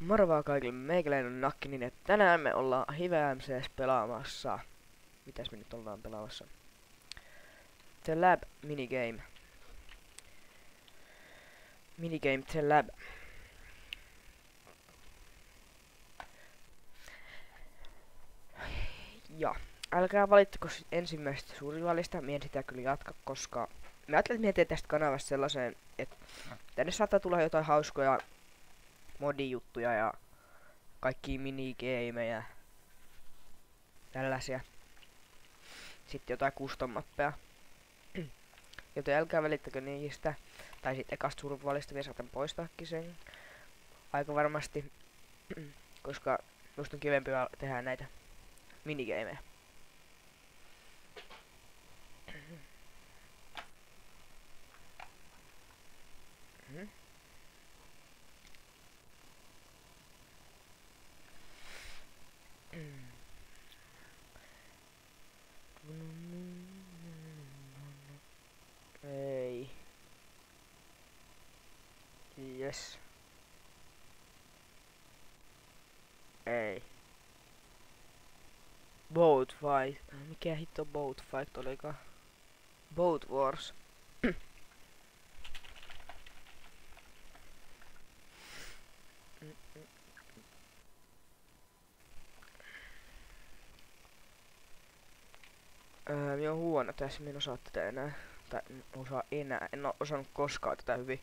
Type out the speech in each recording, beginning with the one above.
Moro vaan kaikille, meikäläinen on Nakkinen ja tänään me ollaan Hive MCS pelaamassa. Mitäs me nyt ollaan pelaamassa? The Lab minigame. Minigame The Lab. Ja, älkää valittako ensimmäisestä suurivallista, mie en sitä kyllä jatka, koska mä ajattelin, että mie teen tästä kanavasta sellaiseen, että tänne saattaa tulla jotain hauskoja modijuttuja ja kaikki minigameja. Tällaisia. Sitten jotain custom-mappeja. Joten älkää välittäkö niistä. Tai sitten ekasta survivallista vielä saatan poistaakin sen. Aika varmasti. Koska musta on kivempi tehdä näitä minigameja. Ei. Yes. Ei. Boat fight. Mikä hitto boat fight olikaan? Boat wars. Minä oon huono tässä, minä en osaa tätä enää. Tai en oo osannut koskaan tätä hyvin.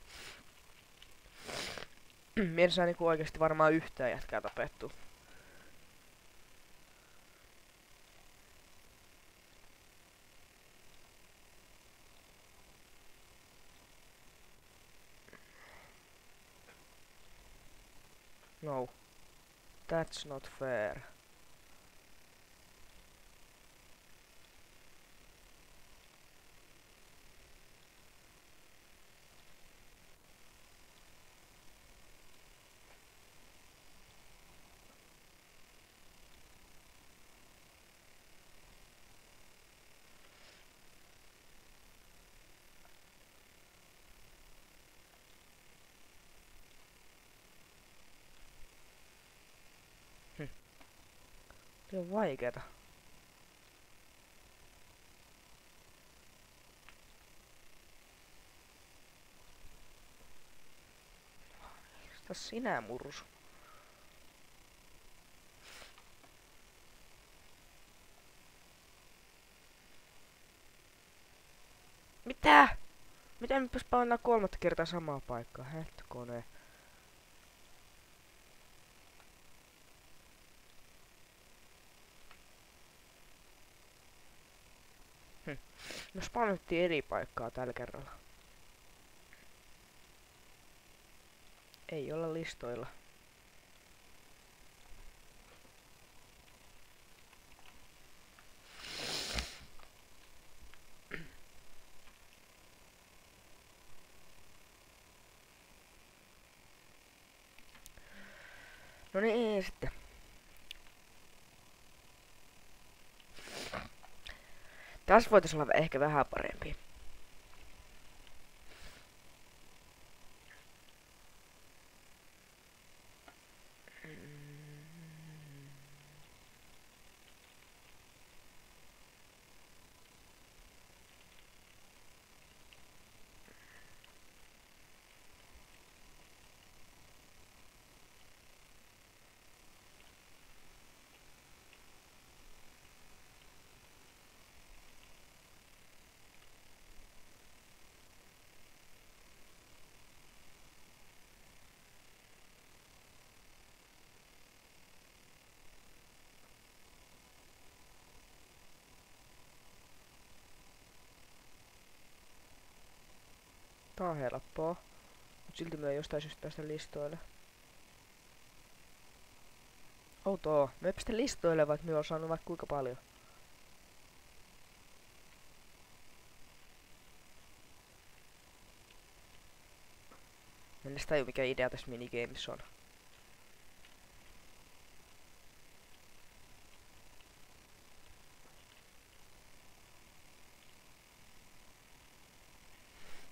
Minä en saa niinku oikeesti varmaan yhtään jätkää tapettua. No. That's not fair. Se on vaikeeta. Sitä sinä mursu. Mitä? Miten me painaa kolmatta kertaa samaa paikkaa? Hähtökone. No spawnattiin eri paikkaa tällä kerralla. Ei olla listoilla. No niin, sitten. Tässä voitais olla ehkä vähän parempi. Tää on helppoa. Mut silti me ei jostain syystä päästä listoille. Outoa. Me ei päästä listoille, vaikka me on saanut vaikka kuinka paljon. En edes tajua mikä idea tässä minigameissa on.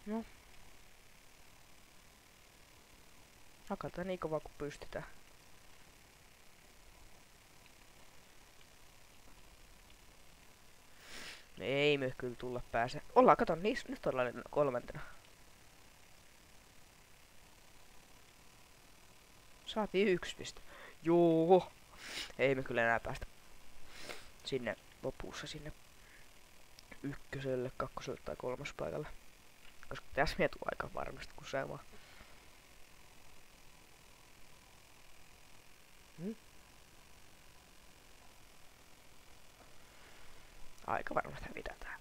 No. Hakataan niin kovaa kuin pystytään. Ei me kyllä tulla pääse. Ollaan, kato, nyt ollaan kolmantena. Saatiin 1 piste. Joo. Ei me kyllä enää päästä sinne lopussa sinne ykköselle, kakkoselle tai kolmas paikalle. Koska tässä mietuu aika varmasti, kun se vaan. Aika varmasti hävitään tää.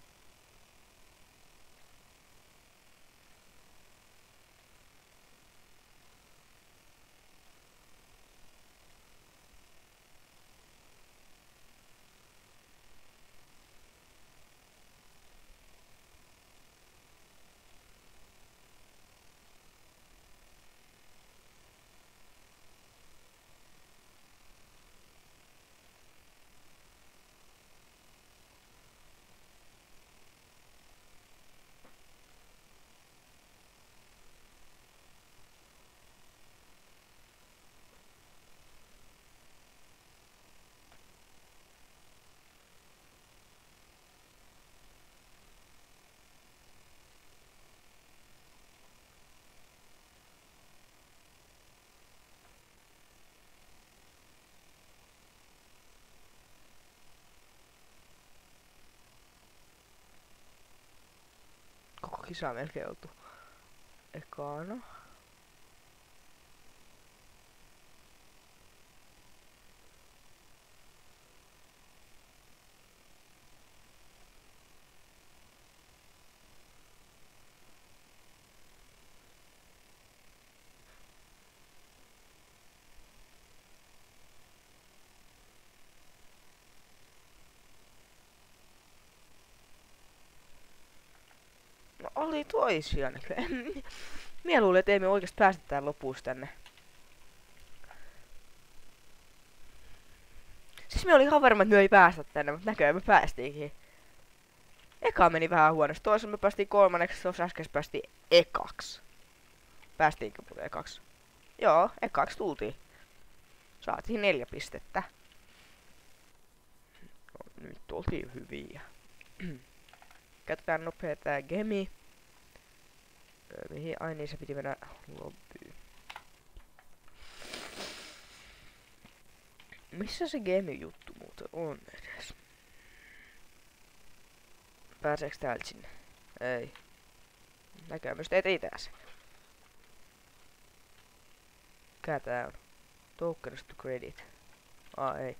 Koko kisa on melkein oltu ekana. No oli toisiaan. Mie luulin, että ei me oikeesti päästä tää lopussa tänne. Siis me oli ihan varma, että me ei päästä tänne, mutta näköjään me päästiinkin. Eka meni vähän huonosti. Toisessa me päästiin kolmanneksi, tuossa äsken päästiin ekaks. Päästiinkö ekaks? Joo, ekaks tultiin. Saatiin 4 pistettä. No, nyt oltiin hyviä. Käytetään nopea tää gemi. Mihin? Ai niin, se piti mennä lobbyyn. Missä se gemi-juttu muuten on edes? Pääseekö täältä sinne? Ei. Näköjään myös ei pääse. Mikä tää on? Tokens to credit. Ei.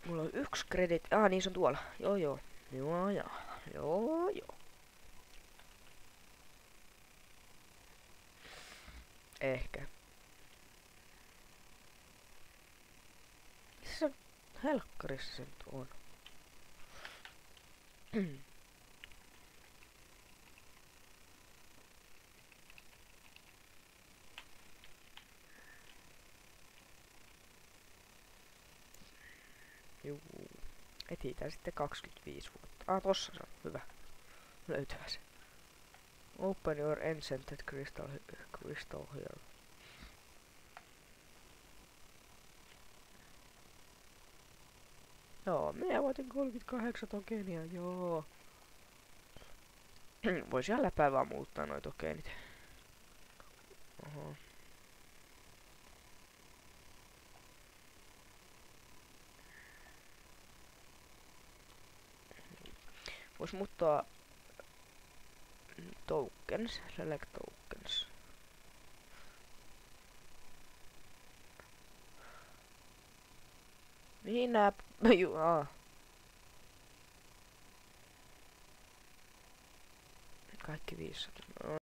Mulla on 1 credit. Niin se on tuolla. Joo. Joo. Ehkä. Missä helkkarissa se nyt on? Juu. Etsitään sitten 25 vuotta. Tossa se on. Hyvä. Löytyy se. Open your enchanted crystal here. Joo, minä voitin 38 tokenia, joo. Voisi ihan läpää vaan muuttaa noi tokenit. Oho. Vois muuttaa tokens, select tokens. Mihin nää... Kaikki 500.